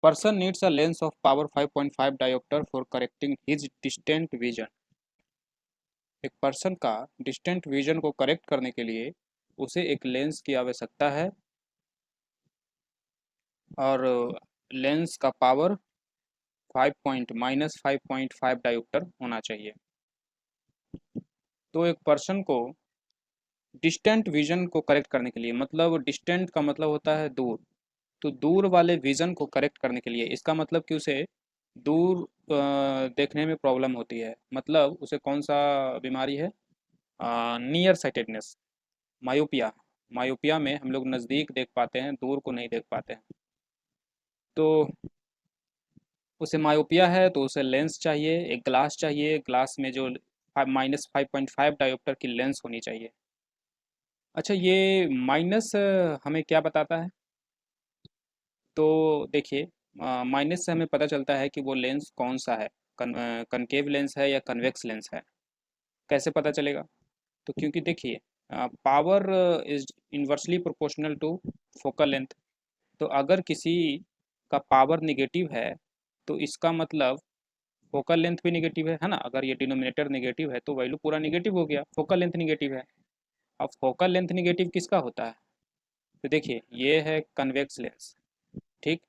Person needs a lens of power 5.5 dioptre for correcting his distant vision. एक person का distant vision को correct करने के लिए उसे एक लेंस की आवश्यकता है और लेंस का पावर 5.-5.5 डायोप्टर होना चाहिए। तो एक पर्सन को डिस्टेंट विजन को करेक्ट करने के लिए, मतलब डिस्टेंट का मतलब होता है दूर, तो दूर वाले विजन को करेक्ट करने के लिए, इसका मतलब कि उसे दूर देखने में प्रॉब्लम होती है, मतलब उसे कौन सा बीमारी है, नियर साइटेडनेस, मायोपिया। मायोपिया में हम लोग नज़दीक देख पाते हैं, दूर को नहीं देख पाते हैं। तो उसे मायोपिया है तो उसे लेंस चाहिए, एक ग्लास चाहिए, ग्लास में जो -5.5 डायोप्टर की लेंस होनी चाहिए। अच्छा, ये माइनस हमें क्या बताता है? तो देखिए, माइनस से हमें पता चलता है कि वो लेंस कौन सा है, कनकेव लेंस है या कन्वेक्स लेंस है। कैसे पता चलेगा? तो क्योंकि देखिए, power is inversely proportional to focal length. तो अगर किसी का पावर निगेटिव है तो इसका मतलब फोकल लेंथ भी निगेटिव है ना। अगर ये डिनोमिनेटर निगेटिव है तो वैल्यू पूरा निगेटिव हो गया, फोकल लेंथ निगेटिव है। अब फोकल लेंथ निगेटिव किसका होता है? तो देखिए, ये है कन्वेक्स लेंस। ठीक,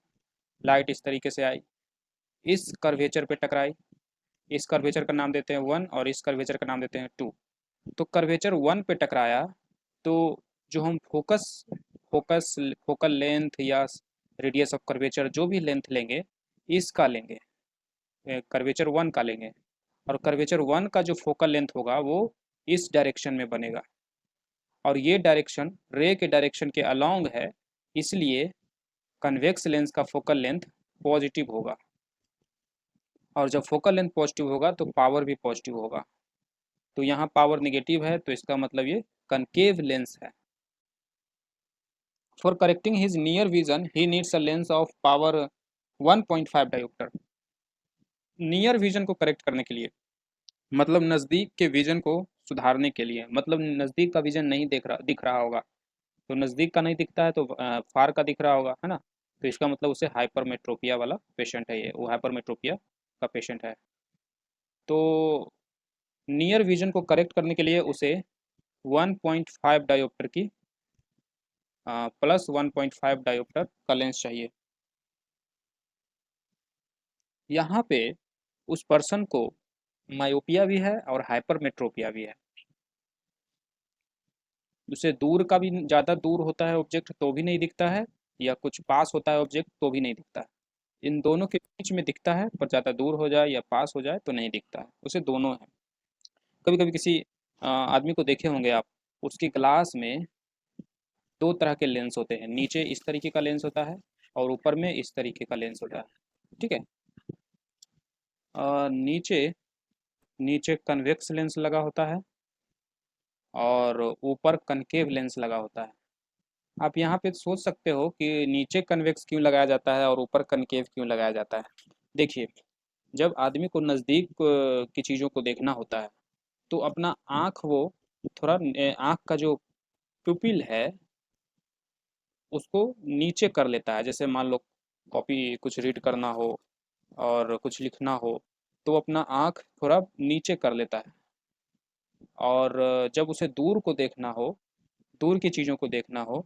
लाइट इस तरीके से आई, इस कर्वेचर पे टकराई, इस कर्वेचर का नाम देते हैं 1 और इस कर्वेचर का नाम देते हैं 2। तो कर्वेचर 1 पे टकराया तो जो हम फोकस फोकस फोकल लेंथ या रेडियस ऑफ कर्वेचर जो भी लेंथ लेंगे, इसका लेंगे, कर्वेचर 1 का लेंगे। और कर्वेचर 1 का जो फोकल लेंथ होगा वो इस डायरेक्शन में बनेगा, और ये डायरेक्शन रे के डायरेक्शन के अलोंग है, इसलिए कन्वेक्स लेंस का फोकल लेंथ पॉजिटिव होगा। और जब फोकल लेंथ पॉजिटिव होगा तो पावर भी पॉजिटिव होगा। तो यहाँ पावर निगेटिव है तो इसका मतलब ये कनकेव लेंस है। For correcting his near vision he needs a lens of power 1.5 dioptre. Near vision को करेक्ट करने के लिए, मतलब नज़दीक के विजन को सुधारने के लिए, मतलब नज़दीक का विजन नहीं दिख रहा होगा, तो नज़दीक का नहीं दिखता है तो फार का दिख रहा होगा, है ना। तो इसका मतलब उसे हाइपरमेट्रोपिया वाला पेशेंट है, ये वो हाइपरमेट्रोपिया का पेशेंट है। तो नियर विजन को करेक्ट करने के लिए उसे 1.5 डायोप्टर की प्लस 1.5 डायोप्टर का लेंस चाहिए। यहाँ पे उस पर्सन को मायोपिया भी है और हाइपरमेट्रोपिया भी है। उसे दूर का भी, ज़्यादा दूर होता है ऑब्जेक्ट तो भी नहीं दिखता है, या कुछ पास होता है ऑब्जेक्ट तो भी नहीं दिखता है। इन दोनों के बीच में दिखता है, पर ज़्यादा दूर हो जाए या पास हो जाए तो नहीं दिखता है, उसे दोनों है। कभी कभी किसी आदमी को देखे होंगे आप, उसकी ग्लास में दो तरह के लेंस होते हैं, नीचे इस तरीके का लेंस होता है और ऊपर में इस तरीके का लेंस होता है। ठीक है, नीचे नीचे कन्वेक्स लेंस लगा होता है और ऊपर कनकेव लेंस लगा होता है। आप यहाँ पे सोच सकते हो कि नीचे कन्वेक्स क्यों लगाया जाता है और ऊपर कनकेव क्यों लगाया जाता है। देखिए, जब आदमी को नज़दीक की चीज़ों को देखना होता है तो अपना आँख वो थोड़ा आँख का जो प्यूपिल है उसको नीचे कर लेता है। जैसे मान लो कॉपी कुछ रीड करना हो और कुछ लिखना हो तो अपना आँख थोड़ा नीचे कर लेता है। और जब उसे दूर को देखना हो, दूर की चीज़ों को देखना हो,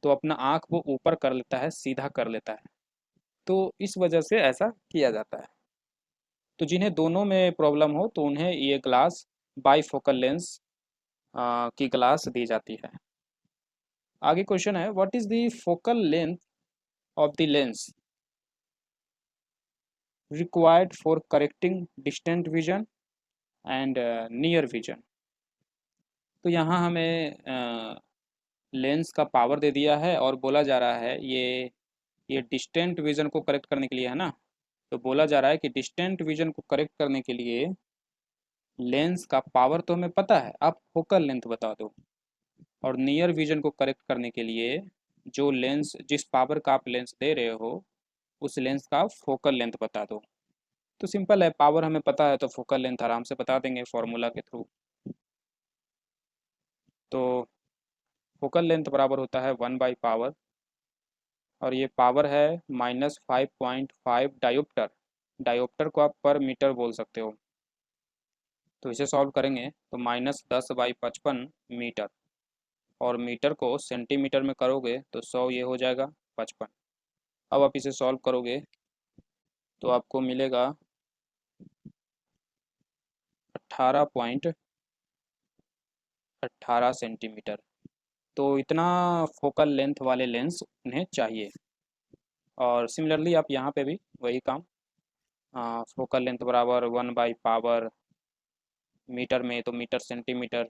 तो अपना आँख वो ऊपर कर लेता है, सीधा कर लेता है। तो इस वजह से ऐसा किया जाता है। तो जिन्हें दोनों में प्रॉब्लम हो तो उन्हें ये ग्लास बाईफोकल लेंस की ग्लास दी जाती है। आगे क्वेश्चन है, what is the focal length of the lens required for correcting distant vision and near vision. तो यहाँ हमें लेंस का पावर दे दिया है और बोला जा रहा है ये डिस्टेंट विजन को करेक्ट करने के लिए है ना। तो बोला जा रहा है कि डिस्टेंट विजन को करेक्ट करने के लिए लेंस का पावर तो हमें पता है, आप फोकल लेंथ बता दो। और नियर विजन को करेक्ट करने के लिए जो लेंस, जिस पावर का आप लेंस दे रहे हो उस लेंस का फोकल लेंथ बता दो। तो सिंपल है, पावर हमें पता है तो फोकल लेंथ आराम से बता देंगे फॉर्मूला के थ्रू। तो फोकल लेंथ बराबर होता है 1/पावर और ये पावर है -5.5 डायोप्टर। डायोप्टर को आप पर मीटर बोल सकते हो। तो इसे सॉल्व करेंगे तो -10/55 मीटर, और मीटर को सेंटीमीटर में करोगे तो 100, ये हो जाएगा 55। अब आप इसे सॉल्व करोगे तो आपको मिलेगा 18.18 सेंटीमीटर। तो इतना फोकल लेंथ वाले लेंस उन्हें चाहिए। और सिमिलरली आप यहाँ पे भी वही काम, फोकल लेंथ बराबर 1/पावर मीटर में, तो मीटर सेंटीमीटर,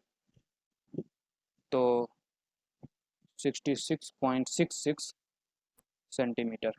तो 66.66 सेंटीमीटर।